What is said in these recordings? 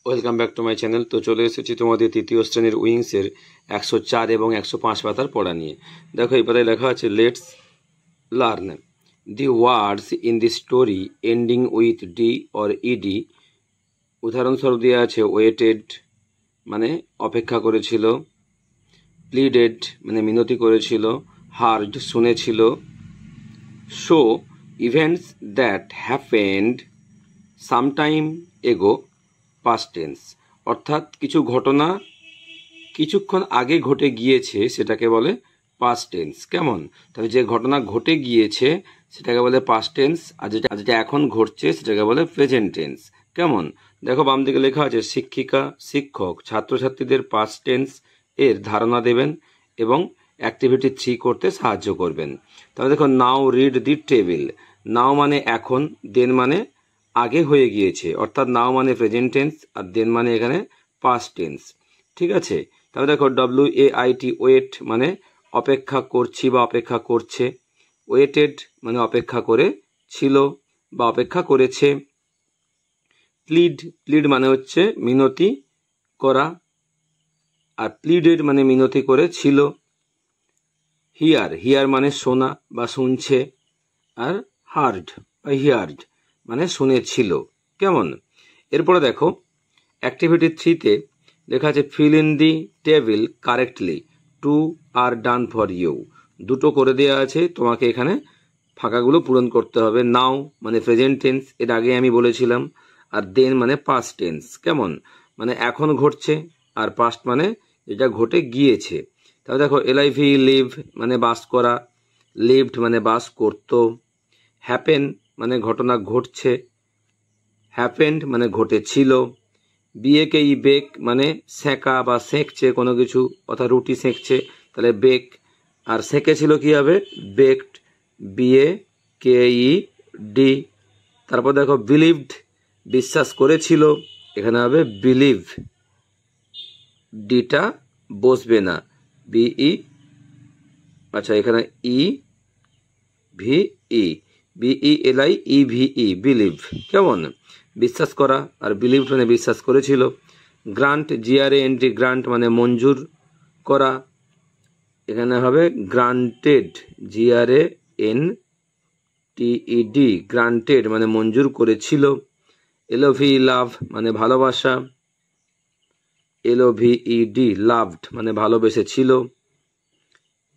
Welcome back to my channel. তো চলে এসেছি তোমাদের তৃতীয় শ্রেণীর উইংসের 104 এবং 105 পাতার পড়া নিয়ে। দেখো এই পাতায় লেখা আছে let's learn the words in the story ending with D or ED. উদাহরণস্বরূপ দেওয়া আছে ওয়েটেড মানে অপেক্ষা করেছিল, প্লিডেড মানে মিনতি করেছিল, হার্ড শুনেছিল, show events that happened sometime ago past tense, অর্থাৎ কিছু ঘটনা কিছুক্ষণ আগে ঘটে গিয়েছে সেটাকে বলে পাস্ট টেন্স। কেমন? তবে যে ঘটনা ঘটে গিয়েছে সেটাকে বলে পাস্ট টেন্স, আর যেটা এখন ঘটছে সেটাকে বলে প্রেজেন্ট টেন্স। কেমন? দেখো বাম দিকে লেখা আছে শিক্ষিকা শিক্ষক ছাত্রছাত্রীদের পাস্ট টেন্স এর ধারণা দেবেন এবং অ্যাক্টিভিটি 3 করতে সাহায্য করবেন। তাহলে দেখো নাও রিড দি টেবিল। নাও মানে এখন, দেন মানে আগে হয়ে গিয়েছে, অর্থাৎ নাও মানে প্রেজেন্ট টেন্স আর দেন মানে এখানে পাস্ট টেন্স। ঠিক আছে? তাহলে দেখো WAIT ওয়েট মানে অপেক্ষা করছি বা অপেক্ষা করছে, ওয়েটেড মানে অপেক্ষা করে ছিল বা অপেক্ষা করেছে, প্লিড মানে হচ্ছে মিনতি করা আর প্লিডেড মানে মিনতি করে ছিল, হিয়ার মানে শোনা বা শুনছে, আর হার্ড বা হিয়ার্ড মানে শুনেছিল। কেমন? এরপরে দেখো অ্যাক্টিভিটি 3-তে লেখা আছে fill in the table correctly, 2 are done for you. দুটো করে দেওয়া আছে, তোমাকে এখানে ফাঁকাগুলো পূরণ করতে হবে। নাও মানে প্রেজেন্ট টেন্স, এর আগে আমি বলেছিলাম, আর দেন মানে পাস্ট টেন্স। কেমন? মানে এখন ঘটছে, আর পাস্ট মানে যেটা ঘটে গিয়েছে। তাহলে দেখো LIV লিভ মানে বাস করা, লিভড মানে বাস করত, হ্যাপেন মানে ঘটনা ঘটছে, হ্যাপেন্ড মানে ঘটেছিল, বেক মানে সেঁকা বা সেঁকছে কোনো কিছু, অর্থাৎ রুটি সেঁকছে, তাহলে বেক, আর সেঁকেছিল কি হবে? Baked, BAKED। তারপর দেখো বিলিভড বিশ্বাস করেছিল, এখানে হবে বিলিভ, ডিটা বসবে না, BE, আচ্ছা এখানে BELIEVE বিলিভ। কেমন? বিশ্বাস করা, আর বিলিভ মানে বিশ্বাস করেছিল। গ্রান্ট GRANT গ্রান্ট মানে মঞ্জুর করা, এখানে হবে গ্রান্টেড GRANTED গ্রান্টেড মানে মঞ্জুর করেছিল। LOVE লাভ মানে ভালোবাসা, LOVED লাভড মানে ভালোবেসেছিল।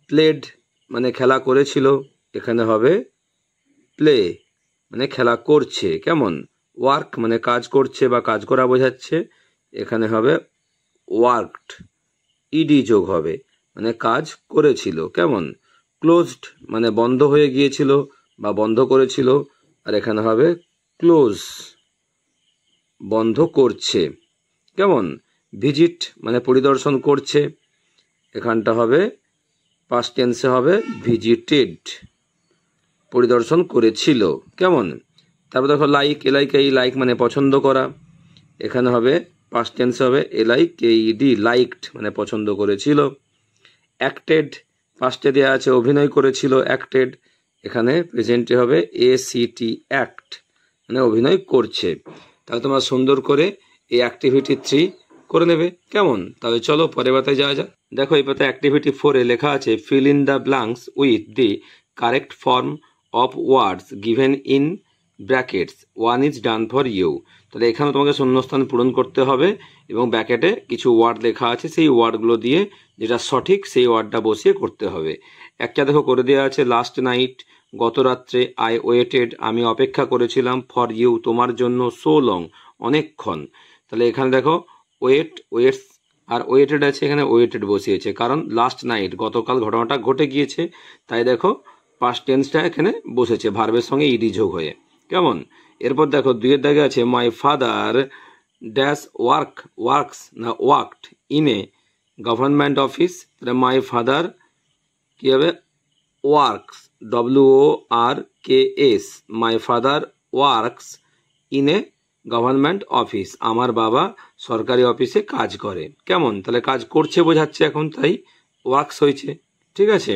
প্লেড মানে খেলা করেছিল, এখানে হবে প্লে মানে খেলা করছে। কেমন? ওয়ার্ক মানে কাজ করছে বা কাজ করা বোঝাচ্ছে, এখানে হবে ওয়ার্কড, ED যোগ হবে মানে কাজ করেছিল। কেমন? ক্লোজড মানে বন্ধ হয়ে গিয়েছিল বা বন্ধ করেছিল, আর এখানে হবে ক্লোজ বন্ধ করছে। কেমন? ভিজিট মানে পরিদর্শন করছে, এখানটা হবে পাস্ট টেন্সে হবে ভিজিটেড, পরিদর্শন করেছিল। কেমন? তারপর দেখো লাইক মানে পছন্দ করা, এখানে হবে পাস্ট টেন্সে হবে LIKED লাইকড মানে পছন্দ করেছিল। অ্যাক্টেড পাস্টে দেওয়া আছে অভিনয় করেছিল, অ্যাক্টেড, এখানে প্রেজেন্টে হবে ACT অ্যাক্ট মানে অভিনয় করছে। তাহলে তোমরা সুন্দর করে এই অ্যাক্টিভিটি 3 করে নেবে। কেমন? তাহলে চলো পরের পাতায় যাওয়া যাক। দেখো এই পাতায় অ্যাক্টিভিটি 4-এ লেখা আছে fill in the blanks with the correct form of words given in brackets, 1 is done for you. তাহলে এখানে তোমাকে শূন্যস্থান পূরণ করতে হবে এবং ব্র্যাকেটে কিছু ওয়ার্ড লেখা আছে, সেই ওয়ার্ডগুলো দিয়ে যেটা সঠিক সেই ওয়ার্ডটা বসিয়ে করতে হবে। একটা দেখো করে দেওয়া আছে লাস্ট নাইট গত রাত্রে, আই ওয়েটেড আমি অপেক্ষা করেছিলাম, ফর ইউ তোমার জন্য, সো লং অনেকক্ষণ। তাহলে এখানে দেখো ওয়েটস আর ওয়েটেড আছে, এখানে ওয়েটেড বসিয়েছে কারণ লাস্ট নাইট গতকাল ঘটনাটা ঘটে গিয়েছে, তাই দেখো পাস্ট টেন্সটা এখানে বসেছে ভার্বের সঙ্গে ED যোগ হয়ে। কেমন? এরপর দেখো 2-এর দাগে আছে মাই ফাদার ড্যাশ ওয়ার্কস না worked in a government office. তাহলে মাই ফাদার কি হবে? Works, WORKS, my father works in a government office, আমার বাবা সরকারি অফিসে কাজ করে। কেমন? তাহলে কাজ করছে বোঝাচ্ছে এখন, তাই ওয়ার্কস হয়েছে। ঠিক আছে?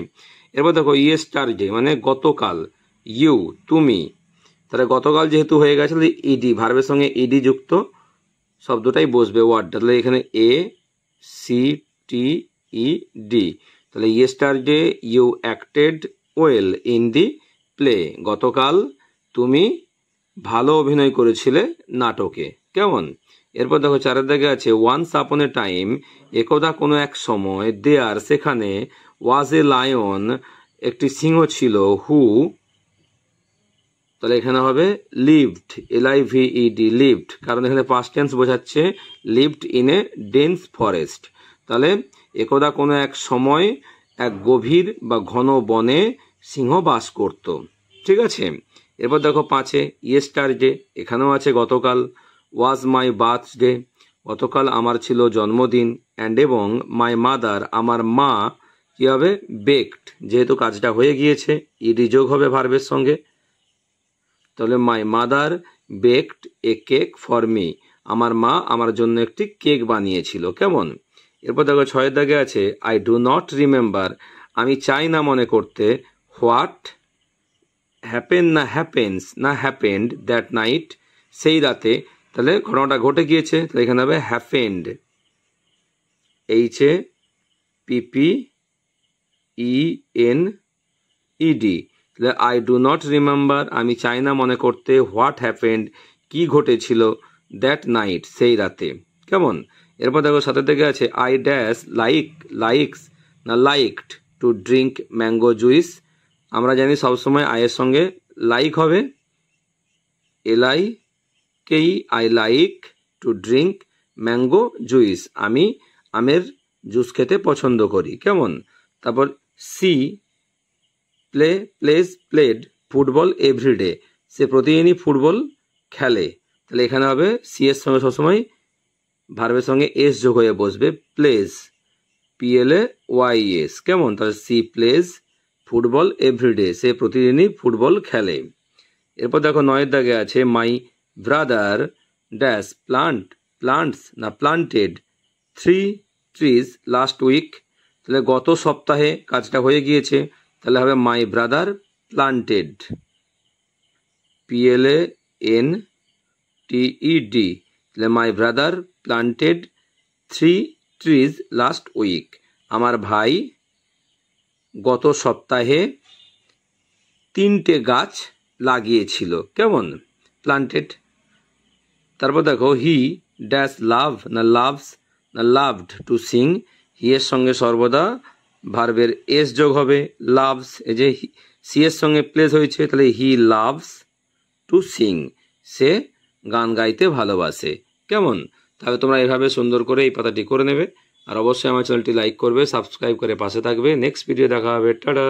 এরপর দেখো ইয়েস্টারডে মানে গতকাল, ইউ তুমি, তাহলে গতকাল যেহেতু হয়ে গেছে ED ভার্বের সঙ্গে ED যুক্ত শব্দটাই বসবে, ওয়ার্ডটা। তাহলে এখানে A C T E D. তাহলে yesterday you acted well in the play. গতকাল তুমি ভালো অভিনয় করেছিলে নাটকে। কেমন? এরপর দেখো 4 দাগে আছে ওয়ান্স আপন এ টাইম, একদা কোনো এক সময়, দেয়ার সেখানে, ওয়াজ এ লায়ন একটি সিংহ ছিল, হু তাহলে এখানে হবে লিভড, LIVED, লিভড, কারণ এখানে পাস্ট টেন্স বোঝাচ্ছে lived in a dense forest. তাহলে একদা কোনো এক সময় এক গভীর বা ঘন বনে সিংহ বাস করত। ঠিক আছে। এরপর দেখো 5 ইয়েস্টারডে, এখানেও আছে গতকাল। ওয়াজ মাই বার্থডে, গতকাল আমার ছিল জন্মদিন। অ্যান্ড এবং মাই মাদার, আমার মা কি হবে বেকড, যেহেতু কাজটা হয়ে গিয়েছে ইডি যোগ হবে ভার্বের সঙ্গে। তাহলে my mother baked a cake for me, আমার মা আমার জন্য একটি কেক বানিয়েছিল। কেমন? এরপর দেখো 6 দাগে আছে আই ডু নট রিমেম্বার, আমি চাই না মনে করতে, হোয়াট হ্যাপেন না হ্যাপেন্স না হ্যাপেন্ড দ্যাট নাইট, সেই রাতে। তাহলে ঘটনাটা ঘটে গিয়েছে, তাহলে এখানে হবে হ্যাপেন্ড, HAPPENED। তাহলে আই ডু নট রিমেম্বার, আমি চাই না মনে করতে, হোয়াট হ্যাপেন্ড, কি ঘটেছিল, দ্যাট নাইট, সেই রাতে। কেমন? এরপর দেখো 7 থেকে আছে আই ড্যাশ লাইকস না liked to drink mango juice. আমরা জানি সবসময় আয়ের সঙ্গে লাইক হবে, LIKE, I like to drink mango juice, আমি আমের জুস খেতে পছন্দ করি। কেমন? তারপর সি প্লেড ফুটবল এভরিডে, সে প্রতিদিনই ফুটবল খেলে। তাহলে এখানে হবে সি এর সঙ্গে সবসময় ভার্বের সঙ্গে এস যোগ হয়ে বসবে, প্লেজ, PLAYS। কেমন? তাহলে সি প্লেজ ফুটবল এভরিডে, সে প্রতিদিনই ফুটবল খেলে। এরপর দেখো 9 দাগে আছে মাই ব্রাদার ড্যাশ প্লান্টস না প্লান্টেড 3 ট্রিজ লাস্ট উইক। তাহলে গত সপ্তাহে কাজটা হয়ে গিয়েছে, তাহলে হবে মাই ব্রাদার প্লান্টেড, PLANTED। তাহলে my brother planted 3 trees last week, আমার ভাই গত সপ্তাহে 3টে গাছ লাগিয়েছিল। কেমন? প্লান্টেড। তারপর দেখো হি ড্যাশ লাভ না লাভস না লাভড টু সিং, হি এর সঙ্গে সর্বদা ভার্বের এস যোগ হবে, লাভস, এই যে সি এর সঙ্গে প্লেস হয়েছে, তাহলে হি লাভস টু সিং, সে গান গাইতে ভালোবাসে। কেমন? তাহলে তোমরা এভাবে সুন্দর করে এই পাতাটি করে নেবে। আর অবশ্যই আমার চ্যানেলটি লাইক করবে, সাবস্ক্রাইব করে পাশে থাকবে। নেক্সট ভিডিও দেখা হবে, টাটা।